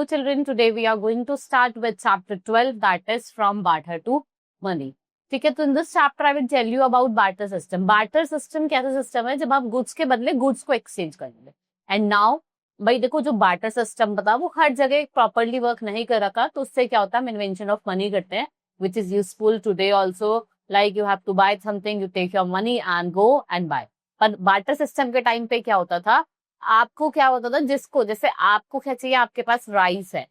Hello children, today we are going to start with chapter 12, that is from barter to money. ठीक है, तो in this chapter I will tell you about barter system. Barter system कैसा system है जब आप goods के बदले goods को एक्सचेंज करेंगे. एंड नाउ भाई देखो, जो बार्टर सिस्टम बता वो हर जगह प्रॉपरली वर्क नहीं कर रखा, तो उससे क्या होता है, इन्वेंशन ऑफ मनी करते हैं, which is useful today also. Like you have to buy something, you take your money and go and buy. पर बार्टर सिस्टम के टाइम पे क्या होता था, आपको क्या होता था, जिसको जैसे आपको क्या चाहिए, आपके पास राइस है,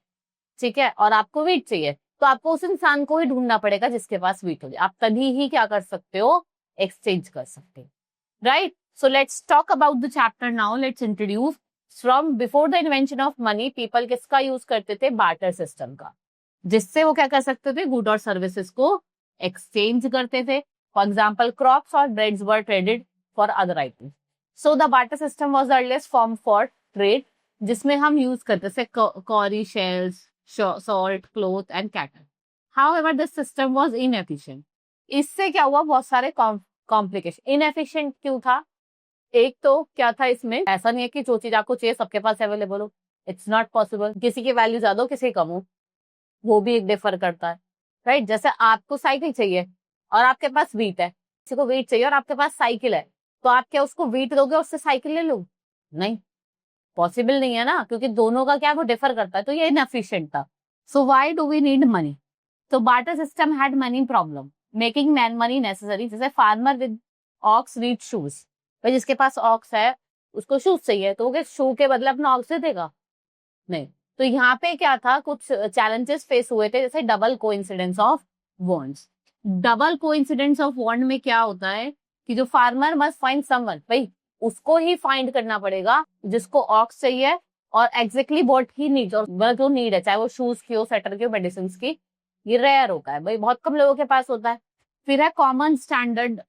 ठीक है, और आपको वीट चाहिए, तो आपको उस इंसान को ही ढूंढना पड़ेगा जिसके पास वीट हो जाए. आप तभी ही क्या कर सकते हो, एक्सचेंज कर सकते हो, right. So let's talk about the chapter now. Let's introduce from before the invention of money people किसका यूज करते थे, बार्टर सिस्टम का, जिससे वो क्या कर सकते थे, गुड और सर्विसेज को एक्सचेंज करते थे. फॉर एग्जाम्पल क्रॉप्स और breads were traded for other items. So the barter system was the earliest form for trade, जिसमें हम यूज करते थे cowrie shells, salt, cloth and cattle. However, this system was inefficient. इससे क्या हुआ, बहुत सारे कॉम्प्लिकेशन. इनएफिशिएंट क्यों था, एक तो क्या था, इसमें ऐसा नहीं है कि जो चीज आपको चाहिए सबके पास अवेलेबल हो. It's not possible. किसी की वैल्यू ज्यादा हो, किसी की कम हो, वो भी एक डिफर करता है, राइट. जैसे आपको साइकिल चाहिए और आपके पास वीट है, किसी को वीट चाहिए और आपके पास साइकिल है, तो आप क्या उसको वीट दोगे और उससे साइकिल ले लो, नहीं, पॉसिबल नहीं है ना, क्योंकि दोनों का क्या वो डिफर करता है. तो ये इनएफिशिएंट था. So why do we need money. तो barter system had money problem making man money necessary. जैसे farmer with ox need shoes, भाई जिसके पास ऑक्स है उसको शूज चाहिए, तो वो शू के बदले अपना ऑक्स दे देगा, नहीं. तो यहाँ पे क्या था, कुछ चैलेंजेस फेस हुए थे, जैसे double coincidence of wants. Double coincidence of want में क्या होता है कि जो फार्मर मस्ट फाइंड समवन, भाई उसको ही फाइंड करना पड़ेगा जिसको ऑक्स चाहिए और एग्जैक्टली व्हाट ही नीड्स, और जो नीड है, चाहे वो शूज की हो, स्वेटर की हो, मेडिसिन की, ये रेयर होता है, भाई बहुत कम लोगों के पास होता है. फिर है common standard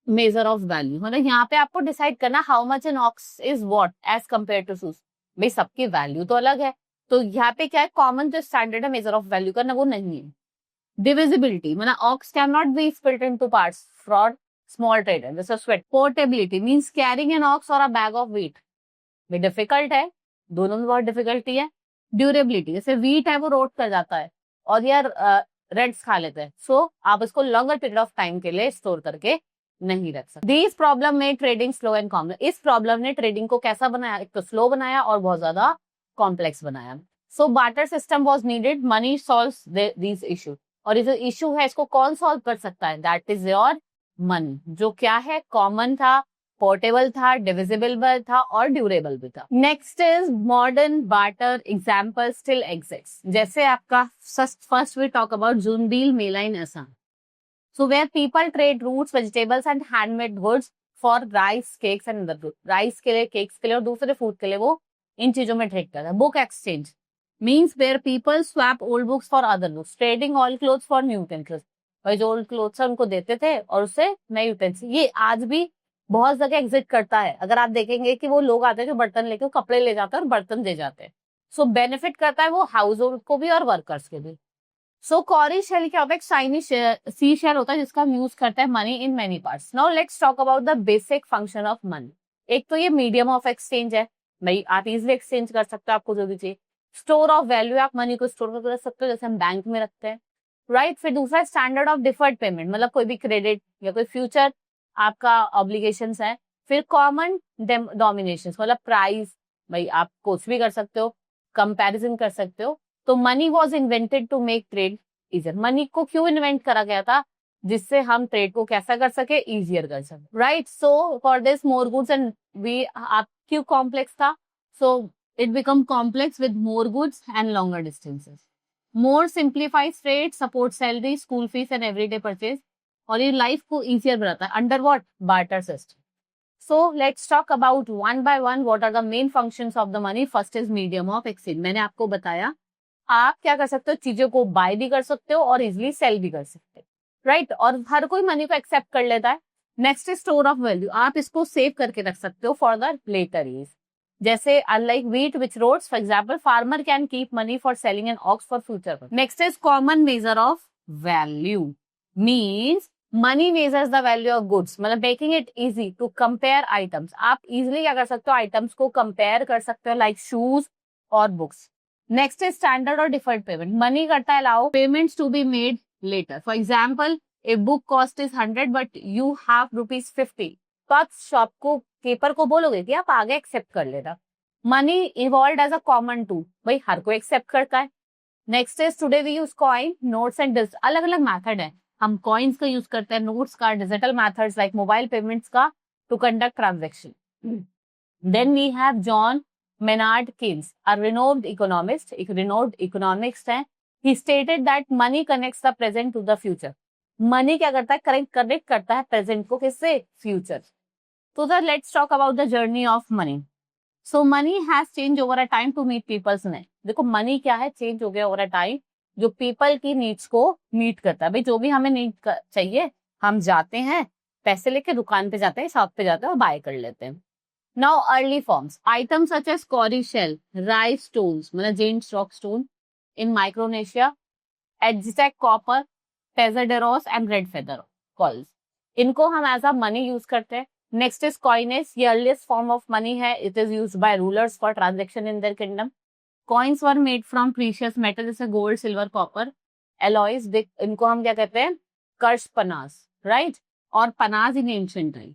measure of value, मतलब यहाँ पे आपको डिसाइड करना how much an ox is what as compare to shoes. भाई सबकी वैल्यू तो अलग है, तो यहाँ पे क्या है, कॉमन जो स्टैंडर्ड है मेजर ऑफ वैल्यू का ना, वो नहीं है. डिविजिबिलिटी, मतलब ox can not be split into parts for small trader. जैसे स्वेट. Portability means carrying an ox और अ बैग ऑफ व्हीट, भी डिफिकल्ट है, दोनों में बहुत डिफिकल्टी है. ड्यूरेबिलिटी, जैसे व्हीट है वो रोट कर जाता है और यार रेड्स खा लेते हैं, सो आप इसको लॉन्गर पीरियड ऑफ टाइम के लिए स्टोर करके नहीं रख सकते. दिस प्रॉब्लम में ट्रेडिंग स्लो एंड कॉम्प्लेक्स. इस प्रॉब्लम ने ट्रेडिंग को कैसा बनाया, एक तो स्लो बनाया और बहुत ज्यादा कॉम्प्लेक्स बनाया. So barter system was needed, money solves these issue. और ये जो इशू है इसको कौन सॉल्व कर सकता है, दैट इज योर मनी, जो क्या है, कॉमन था, पोर्टेबल था, डिविजिबल था और ड्यूरेबल भी था. Next is modern barter example still exist. जैसे आपका first we talk about Jonbeel Mela in Assam. So where people trade roots, vegetables and handmade goods for rice, cakes and other goods. Rice के लिए, cakes के लिए और दूसरे फूड के लिए वो इन चीजों में ट्रेड करता है. Book exchange means where people swap old books for other books, trading old clothes for new utensils. भाई जो ओल्ड क्लोथ्स है उनको देते थे और उससे नए यूटेंसिल. ये आज भी बहुत जगह एग्जिट करता है. अगर आप देखेंगे कि वो लोग आते हैं जो बर्तन लेके, वो कपड़े ले जाते हैं और बर्तन दे जाते हैं. सो बेनिफिट करता है वो हाउस होल्ड को भी और वर्कर्स के भी. सो कॉरी शेल क्या होता है, चाइनीज सी शेल होता है जिसका हम यूज करते हैं money in many parts. Now let's talk about the basic function of money. एक तो ये मीडियम ऑफ एक्सचेंज है, भाई आप इजिली एक्सचेंज कर सकते हो आपको जो भी चाहिए. स्टोर ऑफ वैल्यू, आप मनी को स्टोर करके रख सकते हो, जैसे हम बैंक में रखते हैं, राइट. फिर दूसरा स्टैंडर्ड ऑफ डिफर्ड पेमेंट, मतलब कोई भी क्रेडिट या कोई फ्यूचर आपका ऑब्लिगेशंस है. फिर कॉमन डोमिनेशंस, मतलब प्राइस, भाई आप कुछ भी कर सकते हो, कंपैरिजन कर सकते हो. तो money was invented to make trade easier. Money को क्यों इन्वेंट करा गया था, जिससे हम ट्रेड को कैसा कर सके, इजियर कर सके, right. So for this more goods and we, आप क्यों कॉम्प्लेक्स था, सो it become complex with more goods and longer distances. More simplifies trade, supports salary, school fees and everyday purchase. और ये लाइफ को easier बनाता है. Under what? Barter system. So let's talk about one by one what are the main functions of the money. First is medium of exchange. मैंने आपको बताया आप क्या कर सकते हो, चीजों को बाय भी कर सकते हो और इजिली सेल भी कर सकते हो, राइट. और हर कोई मनी को एक्सेप्ट कर लेता है. Next is store of value. आप इसको सेव करके रख सकते हो फॉर द लेटर यूज. जैसे unlike wheat which rots, for example farmer can keep money for selling an ox for future. Next is common measure of value. Means money measures the value of goods, मतलब making it easy to compare items. आप easily क्या कर सकते हो, items को compare कर सकते हो, लाइक शूज और बुक्स. नेक्स्ट इज स्टैंडर्ड और डिफर्ड पेमेंट. मनी करता है allow payments to be made later. For example, a book cost is 100 but you have ₹50. तो आप शॉप को कीपर को बोलोगे कि आप आगे एक्सेप्ट कर लेना. Money evolve as a common tool. भाई हर कोई एक्सेप्ट करता है. Next is today we use coin, notes and digit. अलग अलग मेथड है. हम कॉइन्स का यूज करते हैं, नोट्स का, digital methods like mobile payments का to conduct transaction. Then we have John Maynard Keynes, a renowned economist, एक renowned economist है. He stated that money connects the present to the future. Money क्या करता है? Connect करता है present को किससे? फ्यूचर. तो let's talk about the journey of money. So money has change over a time to meet peoples need. देखो money क्या है? चेंज हो गया ओवर अ टाइम, जो पीपल की नीड्स को मीट करता है. भाई जो भी हमें नीड चाहिए, हम जाते हैं, पैसे लेके दुकान पे जाते हैं, शॉप पे जाते हैं और बाय कर लेते हैं. Now early forms, items such as cowrie shell, rice stones, मतलब Jane's rock stone in Micronesia, Aztec copper, Pesaderos and red feather coins. इनको हम एज अ मनी यूज करते हैं. Next is coinage. ये अर्लीस्ट फॉर्म ऑफ मनी है. It is used by rulers for transaction in their kingdom. Coins were made from precious metal जैसे gold, silver, copper, alloys. इनको हम क्या कहते हैं? कर्श पनास, राइट? और पनास इन एंशिएंट टाइम.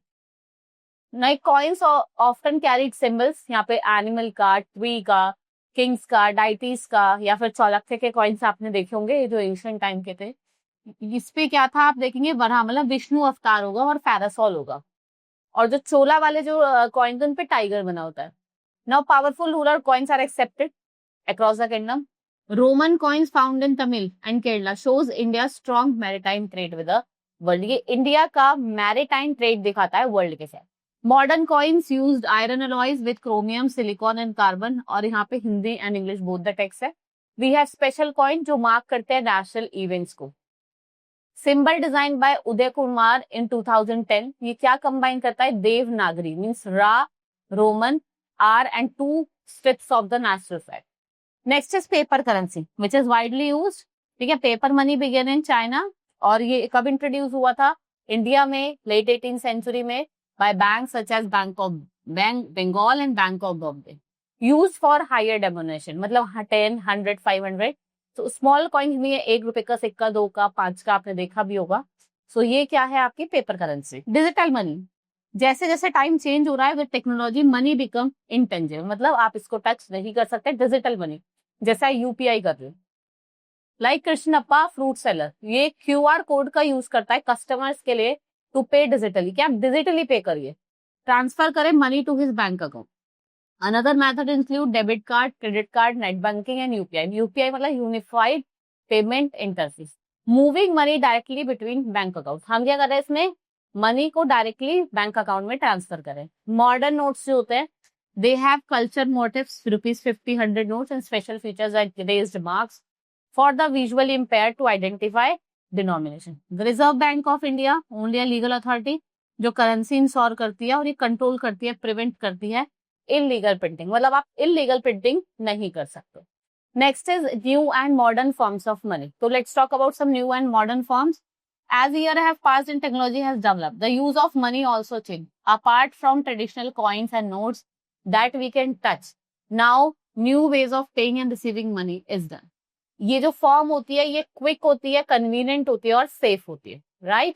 नए कॉइन्स ऑफ्टन कैरीड सिंबल्स. यहाँ पे एनिमल का, ट्री का, किंग्स का, डाइटीज का, या फिर चौलक्य के कॉइन्स आपने देखे होंगे, ये जो एंशिएंट टाइम के थे. इस पे क्या था आप देखेंगे? वरहा मतलब विष्णु अवतार होगा और पैरासॉल होगा. और जो चोला वाले जो कॉइन्स उन पे टाइगर बना होता है. Now powerful ruler coins are accepted across the kingdom. Roman coins found in Tamil and Kerala shows India strong maritime trade with the world. ये इंडिया का मैरीटाइम ट्रेड दिखाता है वर्ल्ड के साथ. Modern coins used iron alloys with chromium, silicon and carbon. और यहाँ पे Hindi and English both the text है. वी हैव स्पेशल कॉइन जो मार्क करते हैं नेशनल इवेंट्स को. Symbol design by Uday Kumar in 2010. ये क्या कंबाइन करता है? देवनागरी मींस रा, Roman, R and 2 strips of the national flag. Next is paper currency which is widely used. ठीक है, paper money began in China. और ये कब इंट्रोड्यूस हुआ था? इंडिया में लेट 18th सेंचुरी में by banks such as Bank of Bengal and Bank of Bombay. Used for higher denomination, मतलब 10, 100, 500. तो स्मॉल कॉइन भी है, 1 रुपए का सिक्का, 2 का, 5 का, आपने देखा भी होगा. सो ये क्या है? आपकी पेपर करेंसी. Digital money. जैसे जैसे टाइम चेंज हो रहा है with technology, money become intangible, मतलब आप इसको टच नहीं कर सकते. डिजिटल मनी जैसा यूपीआई कर रहे हो. लाइक कृष्णप्पा फ्रूट सेलर, ये क्यूआर कोड का यूज करता है कस्टमर्स के लिए टू पे डिजिटली. क्या आप डिजिटली पे करिए, ट्रांसफर करें money to his bank account. Another method include debit card, credit card, net banking and UPI. UPI मतलब unified payment interface. Moving money directly between bank account. हम क्या कर रहे हैं? इसमें मनी को डायरेक्टली बैंक अकाउंट में ट्रांसफर करें. मॉडर्न नोट्स जो होते हैं, they have culture motifs, ₹50, 100 notes and special features like raised marks for the visually impaired to identify denomination. Reserve bank of India only legal authority जो currency ensure करती है और ये कंट्रोल करती है, प्रिवेंट करती है इलीगल प्रिंटिंग. मतलब आप इलीगल प्रिंटिंग नहीं कर सकते. Next is new and modern forms of money. तो let's talk about some new and modern forms. As year have passed and technology has developed, the use of money also changed. Apart from traditional coins and notes that we can touch, now new ways of paying and receiving money is done. ये जो form होती है ये quick होती है, convenient होती है और सेफ होती है, right?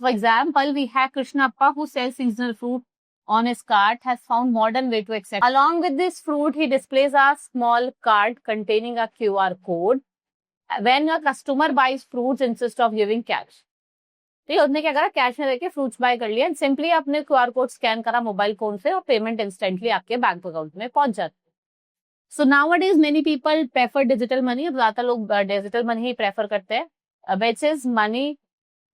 For example we have Krishnappa who sells seasonal fruit on his cart has found modern way to accept. Along with this fruit, he displays a small card containing a QR code. When a customer buys fruits instead of giving cash, ठीक है, उसने क्या करा? Cash में देके fruits bye कर लिया. Simply अपने क्यूआर कोड स्कैन करा मोबाइल फोन से और पेमेंट इंस्टेंटली आपके बैंक अकाउंट में पहुंच जाती है. So nowadays many people prefer digital money. अब ज्यादा लोग डिजिटल मनी ही प्रेफर करते हैं. व्हिच इज मनी,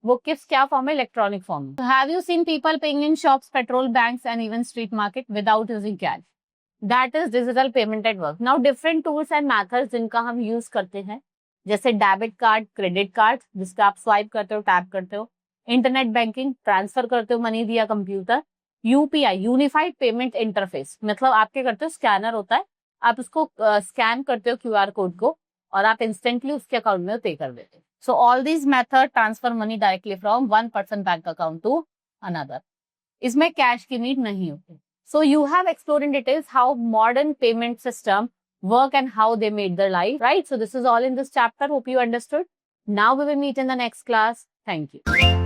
वो किस क्या फॉर्म है? Electronic form. Have you seen people paying in shops, petrol banks and even street market without using cash? That is digital payment at work. Now different tools and methods जिनका हम use करते हैं, जैसे debit card, credit card जिसका आप swipe करते हो, tap करते हो. इंटरनेट बैंकिंग, ट्रांसफर करते हो मनी दिया computer. UPI, unified payment interface, मतलब आपके करते हो स्कैनर होता है, आप उसको स्कैन करते हो क्यूआर कोड को और आप इंस्टेंटली उसके अकाउंट में पे कर देते हो. So all these method transfer money directly from one person bank account to another. इसमें कैश की नीड नहीं होती. So you have explored in details how modern payment system work and how they made their life, right? So this is all in this chapter. Hope you understood. Now we will meet in the next class. Thank you.